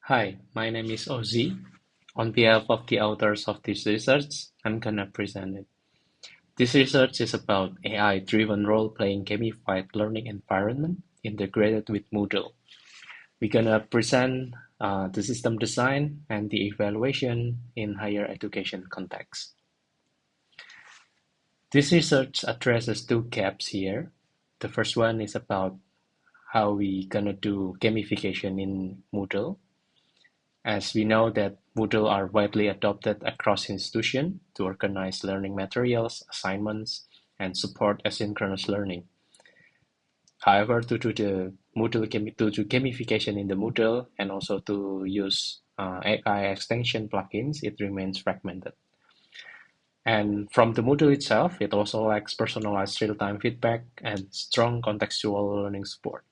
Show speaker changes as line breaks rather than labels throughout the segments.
Hi, my name is Ozzy. On behalf of the authors of this research, I'm gonna present it. This research is about AI-driven role-playing gamified learning environment integrated with Moodle. We're gonna present the system design and the evaluation in higher education context. This research addresses two gaps here. The first one is about how we gonna do gamification in Moodle. As we know that Moodle are widely adopted across institutions to organize learning materials, assignments, and support asynchronous learning. However, due to the due to gamification in the Moodle and also to use AI extension plugins, it remains fragmented. And from the Moodle itself, it also lacks personalized real-time feedback and strong contextual learning support,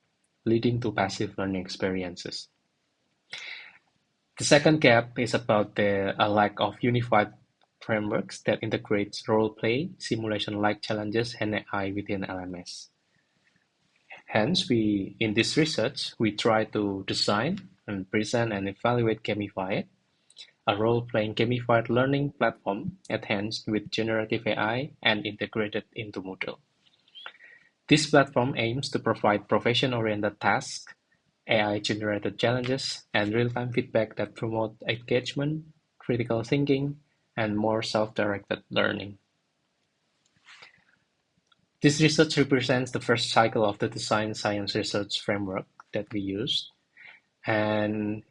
leading to passive learning experiences. The second gap is about the lack of unified frameworks that integrates role-play, simulation-like challenges, and AI within LMS. Hence, in this research, we try to design and present and evaluate Gamified, a role-playing gamified learning platform enhanced with generative AI and integrated into Moodle. This platform aims to provide profession-oriented tasks, AI-generated challenges, and real-time feedback that promote engagement, critical thinking, and more self-directed learning. This research represents the first cycle of the design science research framework that we used, and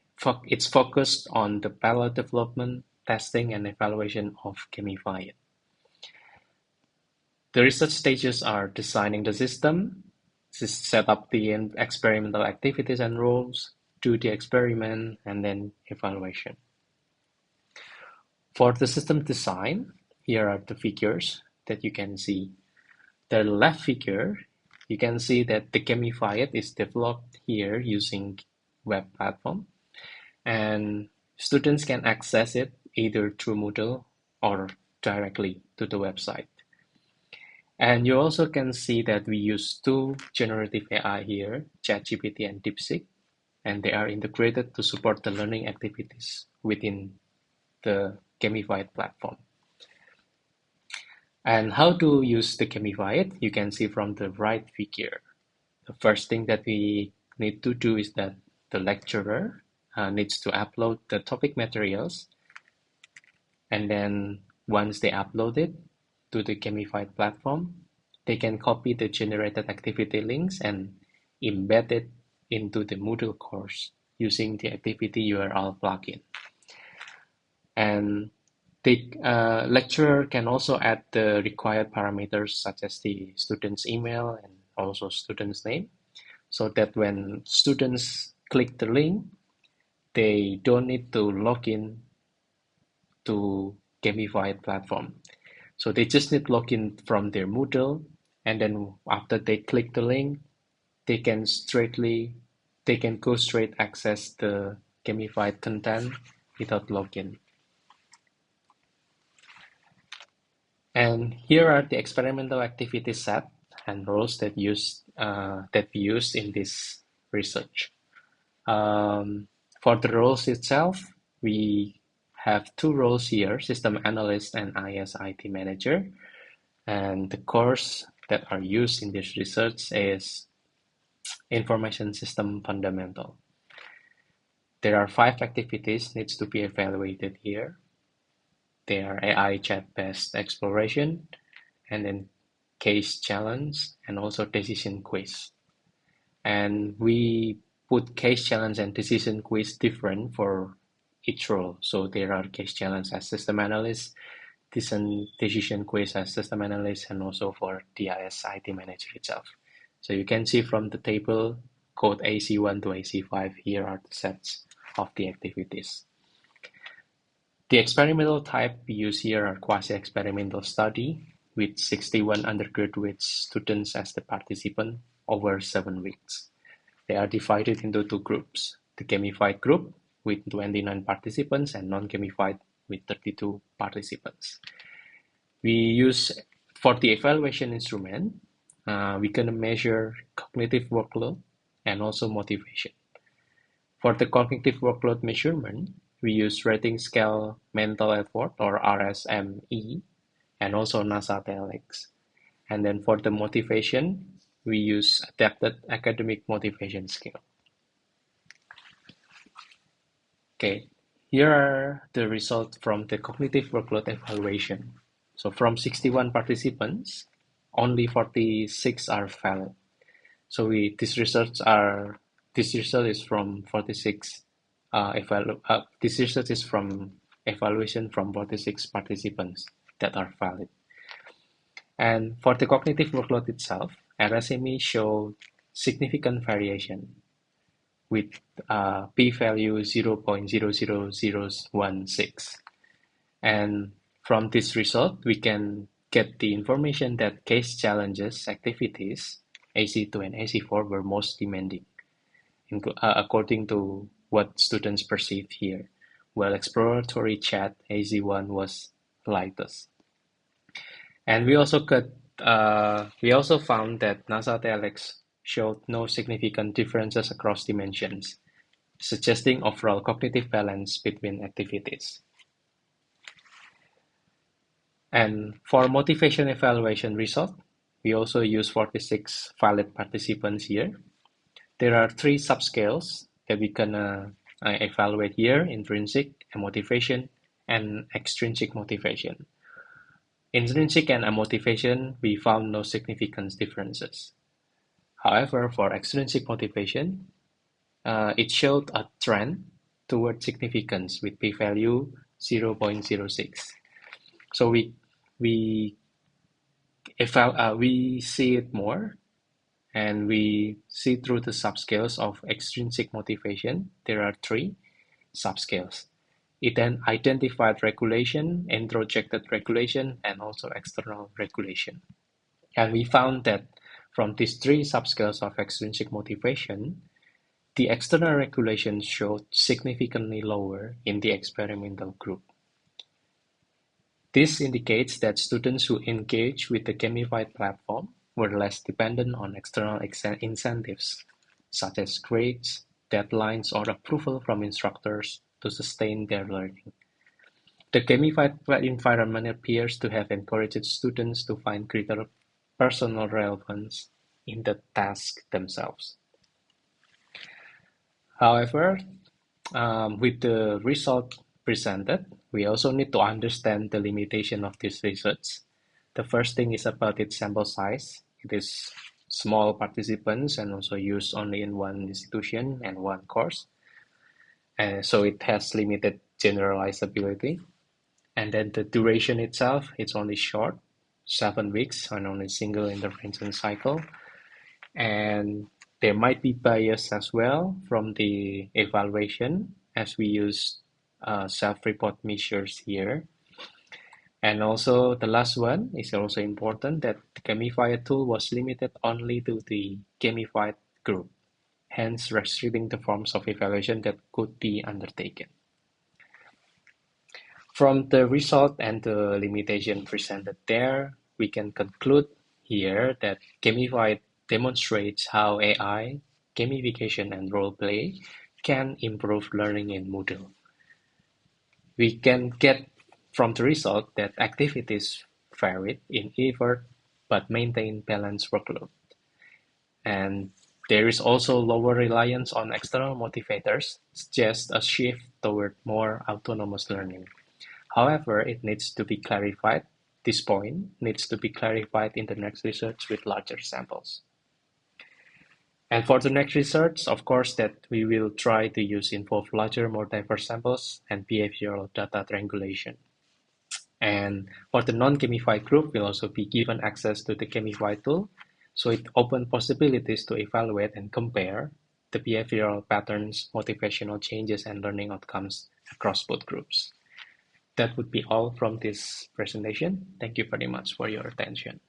it's focused on the parallel development, testing, and evaluation of Gamified. The research stages are designing the system, set up the experimental activities and rules, do the experiment, and then evaluation. For the system design, here are the figures that you can see. The left figure, you can see that the Gamified is developed here using web platform, and students can access it either through Moodle or directly to the website. And you also can see that we use two generative AI here, ChatGPT and DeepSeek, and they are integrated to support the learning activities within the Gamified platform. And how to use the Gamified, you can see from the right figure. The first thing that we need to do is that the lecturer needs to upload the topic materials, and then once they upload it to the Gamified platform, they can copy the generated activity links and embed it into the Moodle course using the activity URL plugin. And the lecturer can also add the required parameters such as the student's email and also student's name, so that when students click the link, they don't need to log in to Gamified platform. So they just need to log in from their Moodle, and then after they click the link, they can go straight access the Gamified content without login. And here are the experimental activity set and roles that we used in this research. For the roles itself, we have two roles here, System Analyst and IS/IT Manager. And the course that are used in this research is Information System Fundamental. There are 5 activities needs to be evaluated here. They are AI chat-based exploration, and then case challenge, and also decision quiz. And we put case challenge and decision quiz different for each role. So there are case challenge as system analyst, decision quiz as system analyst, and also for DIS IT manager itself. So you can see from the table code AC1 to AC5, here are the sets of the activities. The experimental type we use here are quasi-experimental study with 61 undergraduate students as the participant over 7 weeks. They are divided into 2 groups, the gamified group with 29 participants and non-gamified with 32 participants. We use, for the evaluation instrument, we're going to measure cognitive workload and also motivation. For the cognitive workload measurement, we use rating scale mental effort or RSME and also NASA TLX. And then for the motivation, we use adapted academic motivation scale. Okay, here are the results from the cognitive workload evaluation. So from 61 participants, only 46 are valid. So this result is from 46 this result is from evaluation from 46 participants that are valid. And for the cognitive workload itself, RSME showed significant variation with p-value 0.00016. And from this result, we can get the information that case challenges activities, AC2 and AC4, were most demanding, according to what students perceived here, while exploratory chat, AC1, was lightest. And we also found that NASA TLX showed no significant differences across dimensions, suggesting overall cognitive balance between activities. And for motivation evaluation result, we also use 46 valid participants here. There are 3 subscales that we can evaluate here: intrinsic motivation and extrinsic motivation. Intrinsic and motivation, we found no significant differences. However, for extrinsic motivation, it showed a trend toward significance with p-value 0.06. So we see it more, and we see through the subscales of extrinsic motivation. There are 3 subscales. It then identified regulation, introjected regulation, and also external regulation. And we found that from these 3 subscales of extrinsic motivation, the external regulation showed significantly lower in the experimental group. This indicates that students who engage with the Gamified platform were less dependent on external incentives, such as grades, deadlines, or approval from instructors to sustain their learning. The Gamified environment appears to have encouraged students to find greater personal relevance in the task themselves. However, with the result presented, we also need to understand the limitation of this research. The first thing is about its sample size. It is small participants and also used only in one institution and one course. And so it has limited generalizability. And then the duration itself, it's only short, 7 weeks on only single intervention cycle. And there might be bias as well from the evaluation, as we use self-report measures here. And also the last one is also important, that the Gamified tool was limited only to the Gamified group, hence restricting the forms of evaluation that could be undertaken. From the result and the limitation presented there, we can conclude here that Gamified demonstrates how AI, gamification, and role play can improve learning in Moodle. We can get from the result that activities varied in effort but maintain balanced workload. And there is also lower reliance on external motivators, suggests a shift toward more autonomous learning. However, it needs to be clarified. This point needs to be clarified in the next research with larger samples. And for the next research, of course, that we will try to involve larger, more diverse samples and behavioral data triangulation. And for the non-gamified group, will also be given access to the Gamified tool, so it opens possibilities to evaluate and compare the behavioral patterns, motivational changes, and learning outcomes across both groups. That would be all from this presentation. Thank you very much for your attention.